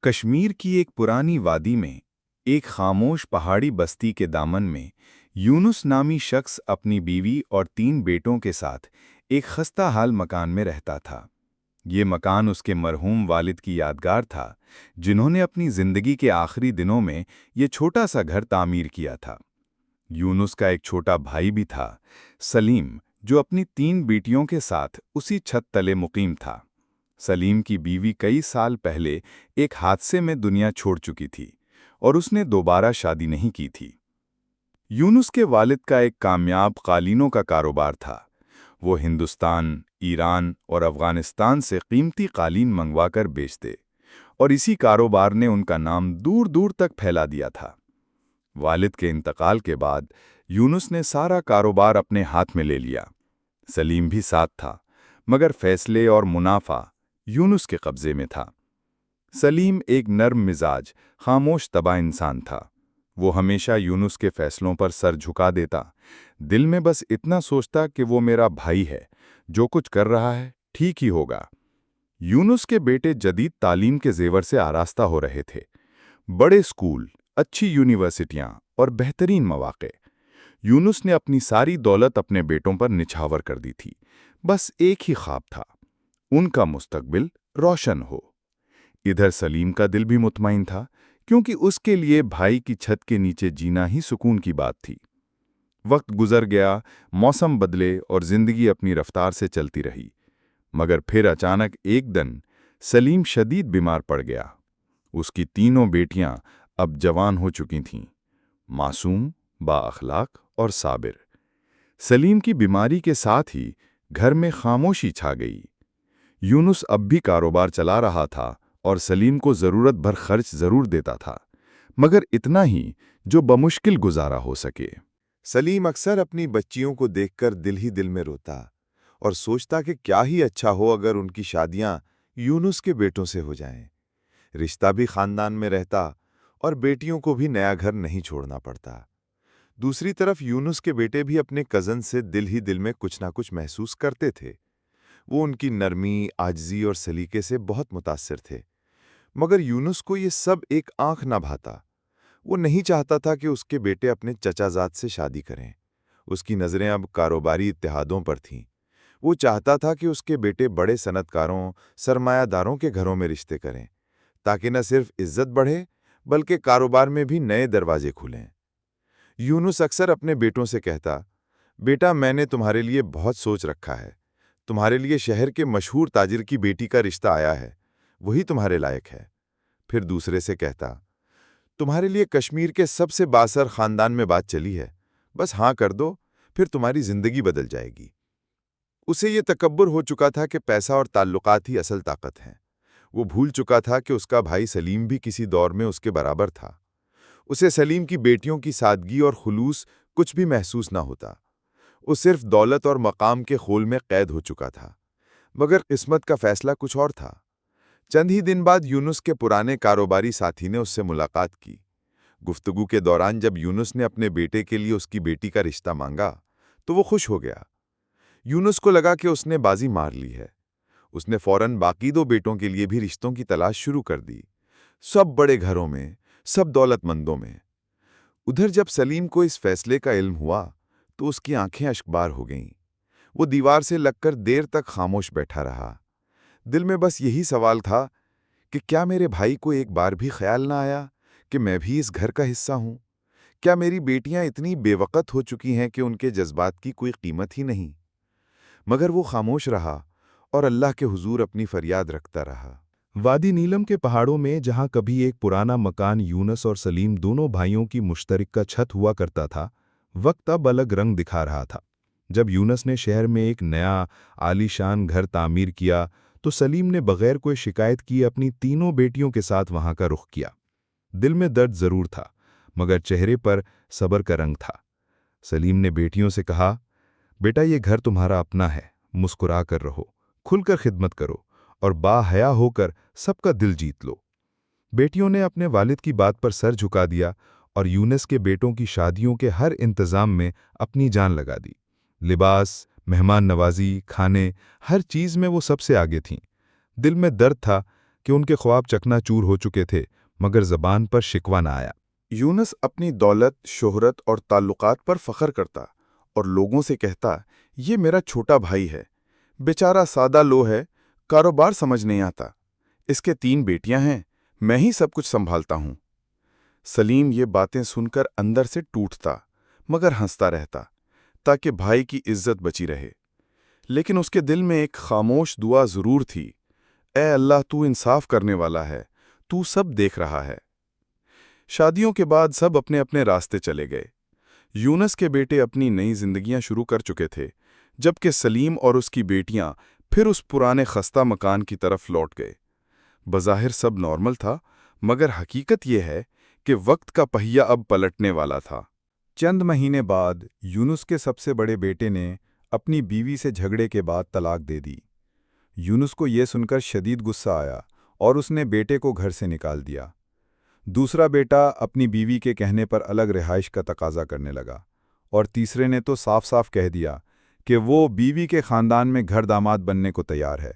کشمیر کی ایک پرانی وادی میں ایک خاموش پہاڑی بستی کے دامن میں یونس نامی شخص اپنی بیوی اور 3 بیٹوں کے ساتھ ایک خستہ حال مکان میں رہتا تھا۔ یہ مکان اس کے مرحوم والد کی یادگار تھا، جنہوں نے اپنی زندگی کے آخری دنوں میں یہ چھوٹا سا گھر تعمیر کیا تھا۔ یونس کا ایک چھوٹا بھائی بھی تھا، سلیم، جو اپنی 3 بیٹیوں کے ساتھ اسی چھت تلے مقیم تھا۔ سلیم کی بیوی کئی سال پہلے ایک حادثے میں دنیا چھوڑ چکی تھی اور اس نے دوبارہ شادی نہیں کی تھی۔ یونس کے والد کا ایک کامیاب قالینوں کا کاروبار تھا۔ وہ ہندوستان، ایران اور افغانستان سے قیمتی قالین منگوا کر بیچتے، اور اسی کاروبار نے ان کا نام دور دور تک پھیلا دیا تھا۔ والد کے انتقال کے بعد یونس نے سارا کاروبار اپنے ہاتھ میں لے لیا۔ سلیم بھی ساتھ تھا، مگر فیصلے اور منافع یونس کے قبضے میں تھا۔ سلیم ایک نرم مزاج، خاموش طبع انسان تھا۔ وہ ہمیشہ یونس کے فیصلوں پر سر جھکا دیتا، دل میں بس اتنا سوچتا کہ وہ میرا بھائی ہے، جو کچھ کر رہا ہے ٹھیک ہی ہوگا۔ یونس کے بیٹے جدید تعلیم کے زیور سے آراستہ ہو رہے تھے، بڑے اسکول، اچھی یونیورسٹیاں اور بہترین مواقع۔ یونس نے اپنی ساری دولت اپنے بیٹوں پر نچھاور کر دی تھی، بس ایک ہی خواب تھا، ان کا مستقبل روشن ہو۔ ادھر سلیم کا دل بھی مطمئن تھا، کیونکہ اس کے لیے بھائی کی چھت کے نیچے جینا ہی سکون کی بات تھی۔ وقت گزر گیا، موسم بدلے اور زندگی اپنی رفتار سے چلتی رہی، مگر پھر اچانک ایک دن سلیم شدید بیمار پڑ گیا۔ اس کی 3 بیٹیاں اب جوان ہو چکی تھیں، معصوم، با اخلاق اور صابر۔ سلیم کی بیماری کے ساتھ ہی گھر میں خاموشی چھا گئی۔ یونس اب بھی کاروبار چلا رہا تھا اور سلیم کو ضرورت بھر خرچ ضرور دیتا تھا، مگر اتنا ہی جو بمشکل گزارا ہو سکے۔ سلیم اکثر اپنی بچیوں کو دیکھ کر دل ہی دل میں روتا اور سوچتا کہ کیا ہی اچھا ہو اگر ان کی شادیاں یونس کے بیٹوں سے ہو جائیں۔ رشتہ بھی خاندان میں رہتا اور بیٹیوں کو بھی نیا گھر نہیں چھوڑنا پڑتا۔ دوسری طرف یونس کے بیٹے بھی اپنے کزن سے دل ہی دل میں کچھ نہ کچھ محسوس کرتے تھے۔ وہ ان کی نرمی، عاجزی اور سلیقے سے بہت متاثر تھے، مگر یونس کو یہ سب ایک آنکھ نہ بھاتا۔ وہ نہیں چاہتا تھا کہ اس کے بیٹے اپنے چچا زاد سے شادی کریں۔ اس کی نظریں اب کاروباری اتحادوں پر تھیں۔ وہ چاہتا تھا کہ اس کے بیٹے بڑے صنعت کاروں، سرمایہ داروں کے گھروں میں رشتے کریں، تاکہ نہ صرف عزت بڑھے بلکہ کاروبار میں بھی نئے دروازے کھلیں۔ یونس اکثر اپنے بیٹوں سے کہتا، بیٹا، میں نے تمہارے لیے بہت سوچ رکھا ہے۔ تمہارے لیے شہر کے مشہور تاجر کی بیٹی کا رشتہ آیا ہے، وہی تمہارے لائق ہے۔ پھر دوسرے سے کہتا، تمہارے لیے کشمیر کے سب سے بااثر خاندان میں بات چلی ہے، بس ہاں کر دو، پھر تمہاری زندگی بدل جائے گی۔ اسے یہ تکبر ہو چکا تھا کہ پیسہ اور تعلقات ہی اصل طاقت ہیں۔ وہ بھول چکا تھا کہ اس کا بھائی سلیم بھی کسی دور میں اس کے برابر تھا۔ اسے سلیم کی بیٹیوں کی سادگی اور خلوص کچھ بھی محسوس نہ ہوتا۔ وہ صرف دولت اور مقام کے خول میں قید ہو چکا تھا، مگر قسمت کا فیصلہ کچھ اور تھا۔ چند ہی دن بعد یونس کے پرانے کاروباری ساتھی نے اس سے ملاقات کی۔ گفتگو کے دوران جب یونس نے اپنے بیٹے کے لیے اس کی بیٹی کا رشتہ مانگا تو وہ خوش ہو گیا۔ یونس کو لگا کہ اس نے بازی مار لی ہے۔ اس نے فوراً باقی 2 بیٹوں کے لیے بھی رشتوں کی تلاش شروع کر دی، سب بڑے گھروں میں، سب دولت مندوں میں۔ ادھر جب سلیم کو اس فیصلے کا علم ہوا تو اس کی آنکھیں اشکبار ہو گئیں۔ وہ دیوار سے لگ کر دیر تک خاموش بیٹھا رہا۔ دل میں بس یہی سوال تھا کہ کیا میرے بھائی کو ایک بار بھی خیال نہ آیا کہ میں بھی اس گھر کا حصہ ہوں؟ کیا میری بیٹیاں اتنی بے وقت ہو چکی ہیں کہ ان کے جذبات کی کوئی قیمت ہی نہیں؟ مگر وہ خاموش رہا اور اللہ کے حضور اپنی فریاد رکھتا رہا۔ وادی نیلم کے پہاڑوں میں، جہاں کبھی ایک پرانا مکان یونس اور سلیم دونوں بھائیوں کی مشترکہ چھت ہوا کرتا تھا، وقت اب الگ رنگ دکھا رہا تھا۔ جب یونس نے شہر میں ایک نیا عالی شان گھر تعمیر کیا تو سلیم نے بغیر کوئی شکایت کیے اپنی 3 بیٹیوں کے ساتھ وہاں کا رخ کیا۔ دل میں درد ضرور تھا، مگر چہرے پر صبر کا رنگ تھا۔ سلیم نے بیٹیوں سے کہا، بیٹا، یہ گھر تمہارا اپنا ہے، مسکرا کر رہو، کھل کر خدمت کرو اور با حیا ہو کر سب کا دل جیت لو۔ بیٹیوں نے اپنے والد کی بات پر سر جھکا دیا اور یونس کے بیٹوں کی شادیوں کے ہر انتظام میں اپنی جان لگا دی۔ لباس، مہمان نوازی، کھانے، ہر چیز میں وہ سب سے آگے تھیں۔ دل میں درد تھا کہ ان کے خواب چکنا-چور ہو چکے تھے، مگر زبان پر شکوہ نہ آیا۔ یونس اپنی دولت، شہرت اور تعلقات پر فخر کرتا اور لوگوں سے کہتا، یہ میرا چھوٹا بھائی ہے، بیچارہ سادہ لو ہے، کاروبار سمجھ نہیں آتا، اس کے 3 بیٹیاں ہیں، میں ہی سب کچھ سنبھالتا ہوں۔ سلیم یہ باتیں سن کر اندر سے ٹوٹتا مگر ہنستا رہتا تاکہ بھائی کی عزت بچی رہے، لیکن اس کے دل میں ایک خاموش دعا ضرور تھی، اے اللہ تو انصاف کرنے والا ہے، تو سب دیکھ رہا ہے۔ شادیوں کے بعد سب اپنے اپنے راستے چلے گئے۔ یونس کے بیٹے اپنی نئی زندگیاں شروع کر چکے تھے، جبکہ سلیم اور اس کی بیٹیاں پھر اس پرانے خستہ مکان کی طرف لوٹ گئے۔ بظاہر سب نارمل تھا، مگر حقیقت یہ ہے کہ وقت کا پہیہ اب پلٹنے والا تھا۔ چند مہینے بعد یونس کے سب سے بڑے بیٹے نے اپنی بیوی سے جھگڑے کے بعد طلاق دے دی۔ یونس کو یہ سن کر شدید غصہ آیا اور اس نے بیٹے کو گھر سے نکال دیا۔ دوسرا بیٹا اپنی بیوی کے کہنے پر الگ رہائش کا تقاضا کرنے لگا، اور تیسرے نے تو صاف صاف کہہ دیا کہ وہ بیوی کے خاندان میں گھر داماد بننے کو تیار ہے۔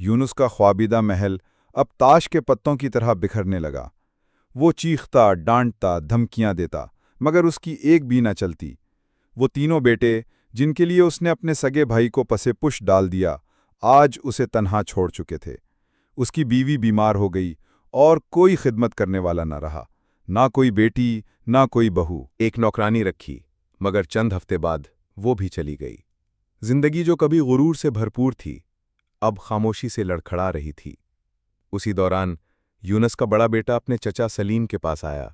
یونس کا خوابیدہ محل اب تاش کے پتوں کی طرح بکھرنے لگا۔ وہ چیختا، ڈانٹتا، دھمکیاں دیتا، مگر اس کی ایک بھی نہ چلتی۔ وہ تینوں بیٹے، جن کے لیے اس نے اپنے سگے بھائی کو پسے پش ڈال دیا، آج اسے تنہا چھوڑ چکے تھے۔ اس کی بیوی بیمار ہو گئی اور کوئی خدمت کرنے والا نہ رہا، نہ کوئی بیٹی، نہ کوئی بہو۔ ایک نوکرانی رکھی، مگر چند ہفتے بعد وہ بھی چلی گئی۔ زندگی جو کبھی غرور سے بھرپور تھی، اب خاموشی سے لڑکھڑا رہی تھی۔ اسی دوران یونس کا بڑا بیٹا اپنے چچا سلیم کے پاس آیا،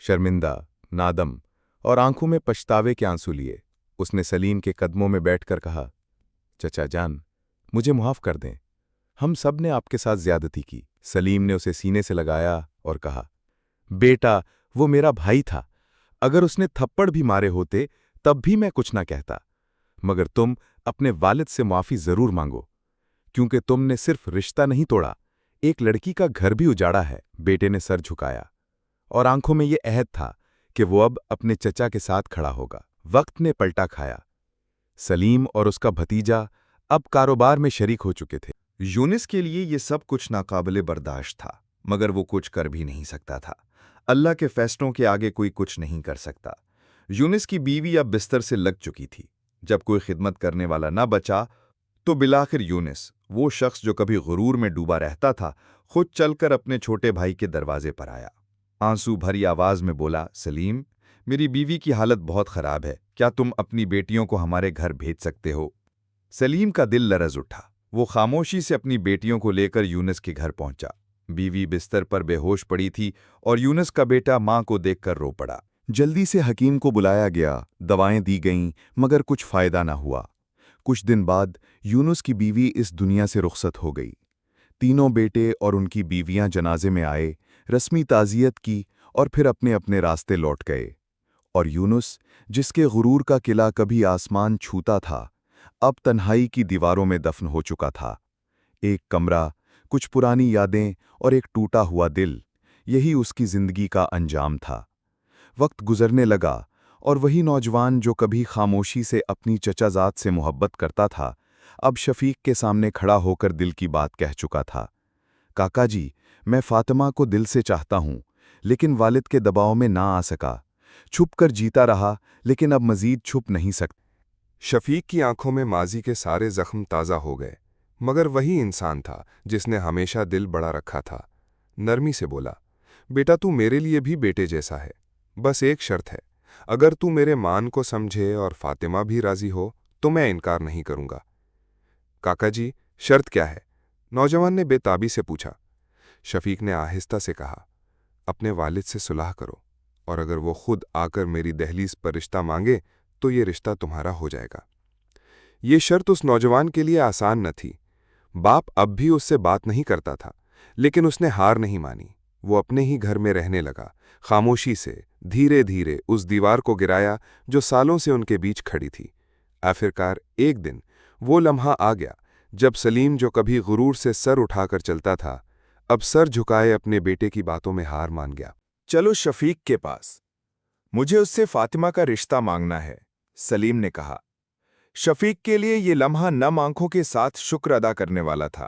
شرمندہ، نادم اور آنکھوں میں پچھتاوے کے آنسو لیے۔ اس نے سلیم کے قدموں میں بیٹھ کر کہا، چچا جان، مجھے معاف کر دیں، ہم سب نے آپ کے ساتھ زیادتی کی۔ سلیم نے اسے سینے سے لگایا اور کہا، بیٹا، وہ میرا بھائی تھا، اگر اس نے تھپڑ بھی مارے ہوتے تب بھی میں کچھ نہ کہتا، مگر تم اپنے والد سے معافی ضرور مانگو، کیونکہ تم نے صرف رشتہ نہیں توڑا، ایک لڑکی کا گھر بھی اجاڑا ہے۔ بیٹے نے سر جھکایا اور آنکھوں میں یہ عہد تھا کہ وہ اب اپنے چچا کے ساتھ کھڑا ہوگا۔ وقت نے پلٹا کھایا۔ سلیم اور اس کا بھتیجا اب کاروبار میں شریک ہو چکے تھے۔ یونس کے لیے یہ سب کچھ ناقابل برداشت تھا، مگر وہ کچھ کر بھی نہیں سکتا تھا۔ اللہ کے فیصلوں کے آگے کوئی کچھ نہیں کر سکتا۔ یونس کی بیوی اب بستر سے لگ چکی تھی۔ جب کوئی خدمت کرنے والا نہ بچا تو بالآخر یونس، وہ شخص جو کبھی غرور میں ڈوبا رہتا تھا، خود چل کر اپنے چھوٹے بھائی کے دروازے پر آیا۔ آنسو بھری آواز میں بولا، سلیم، میری بیوی کی حالت بہت خراب ہے، کیا تم اپنی بیٹیوں کو ہمارے گھر بھیج سکتے ہو؟ سلیم کا دل لرز اٹھا۔ وہ خاموشی سے اپنی بیٹیوں کو لے کر یونس کے گھر پہنچا۔ بیوی بستر پر بے ہوش پڑی تھی اور یونس کا بیٹا ماں کو دیکھ کر رو پڑا۔ جلدی سے حکیم کو بلایا گیا، دوائیں دی گئیں، مگر کچھ فائدہ نہ ہوا۔ کچھ دن بعد یونس کی بیوی اس دنیا سے رخصت ہو گئی۔ تینوں بیٹے اور ان کی بیویاں جنازے میں آئے، رسمی تعزیت کی اور پھر اپنے اپنے راستے لوٹ گئے۔ اور یونس، جس کے غرور کا قلعہ کبھی آسمان چھوتا تھا، اب تنہائی کی دیواروں میں دفن ہو چکا تھا۔ ایک کمرہ، کچھ پرانی یادیں اور ایک ٹوٹا ہوا دل، یہی اس کی زندگی کا انجام تھا۔ وقت گزرنے لگا اور وہی نوجوان جو کبھی خاموشی سے اپنی چچا زاد سے محبت کرتا تھا، اب شفیق کے سامنے کھڑا ہو کر دل کی بات کہہ چکا تھا۔ کاکا جی، میں فاطمہ کو دل سے چاہتا ہوں، لیکن والد کے دباؤ میں نہ آ سکا۔ چھپ کر جیتا رہا، لیکن اب مزید چھپ نہیں سکتا۔ شفیق کی آنکھوں میں ماضی کے سارے زخم تازہ ہو گئے، مگر وہی انسان تھا جس نے ہمیشہ دل بڑا رکھا تھا۔ نرمی سے بولا، بیٹا، تو میرے لیے بھی بیٹے جیسا ہے، بس ایک شرط ہے، اگر تو میرے مان کو سمجھے اور فاطمہ بھی راضی ہو تو میں انکار نہیں کروں گا۔ کاکا جی، شرط کیا ہے؟ نوجوان نے بے تابی سے پوچھا۔ شفیق نے آہستہ سے کہا، اپنے والد سے صلح کرو، اور اگر وہ خود آ کر میری دہلیز پر رشتہ مانگے تو یہ رشتہ تمہارا ہو جائے گا۔ یہ شرط اس نوجوان کے لیے آسان نہ تھی۔ باپ اب بھی اس سے بات نہیں کرتا تھا، لیکن اس نے ہار نہیں مانی۔ وہ اپنے ہی گھر میں رہنے لگا، خاموشی سے، دھیرے دھیرے اس دیوار کو گرایا جو سالوں سے ان کے بیچ کھڑی تھی۔ آخرکار ایک دن وہ لمحہ آ گیا جب سلیم، جو کبھی غرور سے سر اٹھا کر چلتا تھا، اب سر جھکائے اپنے بیٹے کی باتوں میں ہار مان گیا۔ چلو شفیق کے پاس، مجھے اس سے فاطمہ کا رشتہ مانگنا ہے، سلیم نے کہا۔ شفیق کے لیے یہ لمحہ نم آنکھوں کے ساتھ شکر ادا کرنے والا تھا۔